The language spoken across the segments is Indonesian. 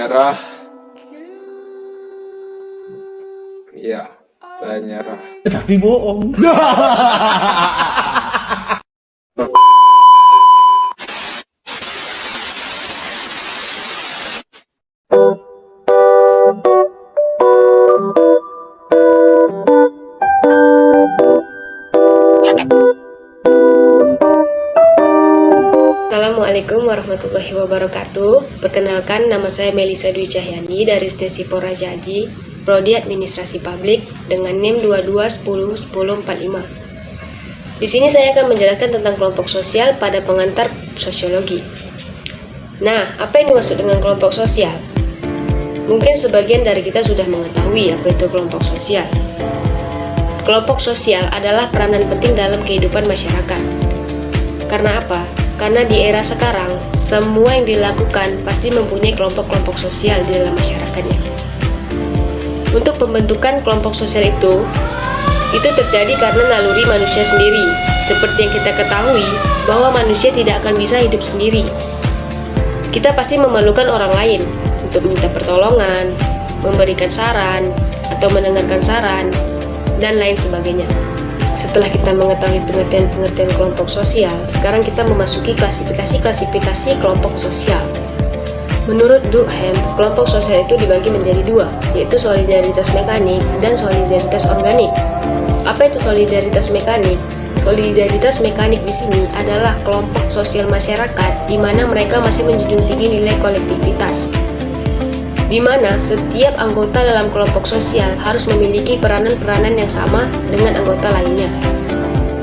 nyerah. Iya, saya nyerah. Tapi bohong. Assalamualaikum warahmatullahi wabarakatuh. Perkenalkan, nama saya Melisa Dwi Cahyani dari Stesi Porajaji, Prodi Administrasi Publik dengan NIM 22101045. Di sini saya akan menjelaskan tentang kelompok sosial pada pengantar sosiologi. Nah, apa yang dimaksud dengan kelompok sosial? Mungkin sebagian dari kita sudah mengetahui apa itu kelompok sosial. Kelompok sosial adalah peranan penting dalam kehidupan masyarakat. Karena apa? Karena di era sekarang, semua yang dilakukan pasti mempunyai kelompok-kelompok sosial di dalam masyarakatnya. Untuk pembentukan kelompok sosial itu terjadi karena naluri manusia sendiri. Seperti yang kita ketahui, bahwa manusia tidak akan bisa hidup sendiri. Kita pasti memerlukan orang lain untuk meminta pertolongan, memberikan saran, atau mendengarkan saran, dan lain sebagainya. Setelah kita mengetahui pengertian-pengertian kelompok sosial, sekarang kita memasuki klasifikasi kelompok sosial. Menurut Durkheim, kelompok sosial itu dibagi menjadi dua, yaitu solidaritas mekanik dan solidaritas organik. Apa itu solidaritas mekanik? Solidaritas mekanik di sini adalah kelompok sosial masyarakat di mana mereka masih menjunjung tinggi nilai kolektivitas, di mana setiap anggota dalam kelompok sosial harus memiliki peranan-peranan yang sama dengan anggota lainnya.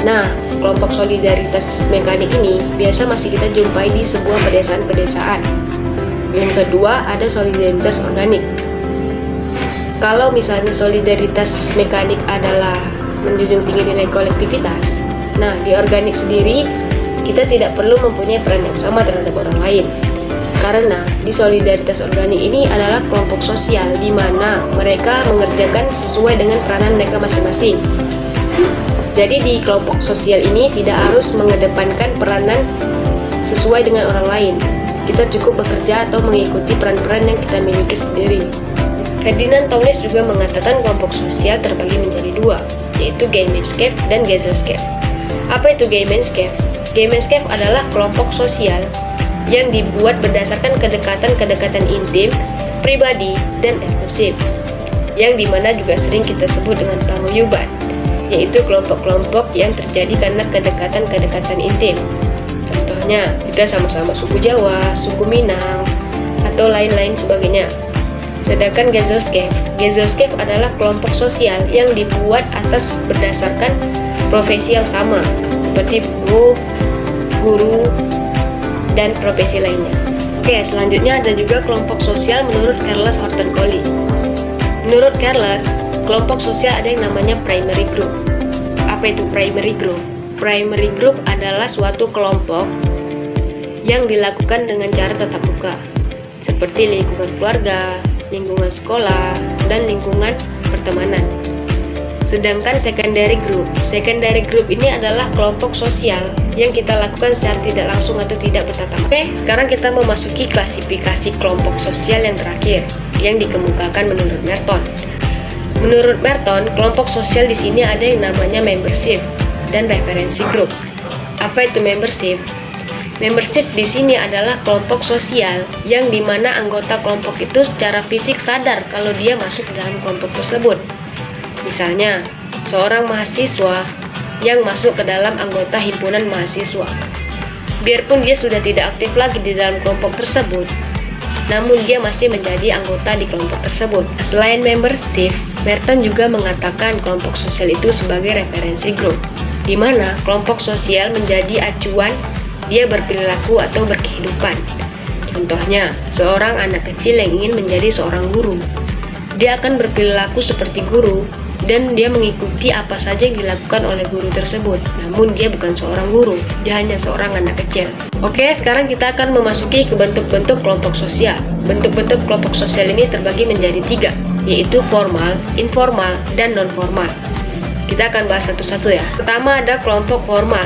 Nah, kelompok solidaritas mekanik ini biasa masih kita jumpai di sebuah pedesaan-pedesaan. Yang kedua, ada solidaritas organik. Kalau misalnya solidaritas mekanik adalah menjunjung tinggi nilai kolektivitas, nah di organik sendiri kita tidak perlu mempunyai peran yang sama terhadap orang lain. Karena di solidaritas organik ini adalah kelompok sosial di mana mereka mengerjakan sesuai dengan peranan mereka masing-masing. Jadi di kelompok sosial ini tidak harus mengedepankan peranan sesuai dengan orang lain. Kita cukup bekerja atau mengikuti peran-peran yang kita miliki sendiri. Ferdinand Tönnies juga mengatakan kelompok sosial terbagi menjadi dua, yaitu Gemeinschaft dan Gesellschaft. Apa itu Gemeinschaft? Gemeinschaft adalah kelompok sosial yang dibuat berdasarkan kedekatan intim, pribadi, dan eksklusif, yang dimana juga sering kita sebut dengan paguyuban, yaitu kelompok-kelompok yang terjadi karena kedekatan intim. Contohnya, kita sama-sama suku Jawa, suku Minang, atau lain-lain sebagainya. Sedangkan Gesellschaft adalah kelompok sosial yang dibuat atas berdasarkan profesi yang sama, seperti buruh, guru, dan profesi lainnya. Oke, selanjutnya ada juga kelompok sosial menurut Charles Horton Collie. Menurut Charles, kelompok sosial ada yang namanya primary group. Apa itu primary group? Primary group adalah suatu kelompok yang dilakukan dengan cara tatap muka, seperti lingkungan keluarga, lingkungan sekolah, dan lingkungan pertemanan. Sedangkan secondary group ini adalah kelompok sosial yang kita lakukan secara tidak langsung atau tidak bertatap muka. Oke, sekarang kita memasuki klasifikasi kelompok sosial yang terakhir yang dikemukakan menurut Merton. Menurut Merton, kelompok sosial di sini ada yang namanya membership dan referensi group. Apa itu membership? Membership di sini adalah kelompok sosial yang dimana anggota kelompok itu secara fisik sadar kalau dia masuk dalam kelompok tersebut. Misalnya, seorang mahasiswa yang masuk ke dalam anggota himpunan mahasiswa. Biarpun dia sudah tidak aktif lagi di dalam kelompok tersebut, namun dia masih menjadi anggota di kelompok tersebut. Selain membership, Merton juga mengatakan kelompok sosial itu sebagai referensi grup, di mana kelompok sosial menjadi acuan dia berperilaku atau berkehidupan. Contohnya, seorang anak kecil yang ingin menjadi seorang guru. Dia akan berperilaku seperti guru dan dia mengikuti apa saja yang dilakukan oleh guru tersebut. Namun dia bukan seorang guru, dia hanya seorang anak kecil. Oke, sekarang kita akan memasuki ke bentuk-bentuk kelompok sosial. Bentuk-bentuk kelompok sosial ini terbagi menjadi 3, yaitu formal, informal, dan non-formal. Kita akan bahas satu-satu ya. Pertama ada kelompok formal.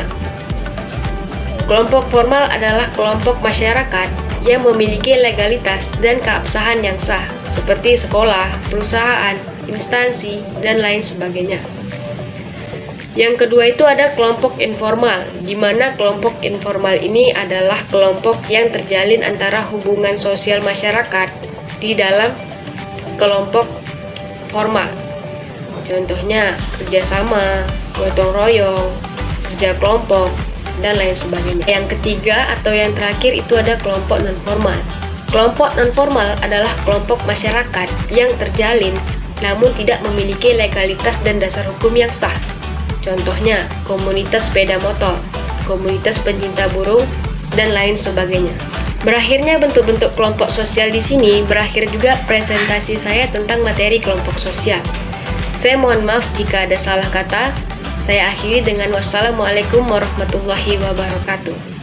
Kelompok formal adalah kelompok masyarakat yang memiliki legalitas dan keabsahan yang sah, seperti sekolah, perusahaan, instansi, dan lain sebagainya. Yang kedua itu ada kelompok informal, di mana kelompok informal ini adalah kelompok yang terjalin antara hubungan sosial masyarakat di dalam kelompok formal. Contohnya kerjasama, gotong royong, kerja kelompok, dan lain sebagainya. Yang ketiga atau yang terakhir itu ada kelompok non-formal. Kelompok non-formal adalah kelompok masyarakat yang terjalin namun tidak memiliki legalitas dan dasar hukum yang sah. Contohnya komunitas sepeda motor, komunitas pencinta burung, dan lain sebagainya. Berakhirnya bentuk-bentuk kelompok sosial di sini, berakhir juga presentasi saya tentang materi kelompok sosial. Saya mohon maaf jika ada salah kata. Saya akhiri dengan wassalamualaikum warahmatullahi wabarakatuh.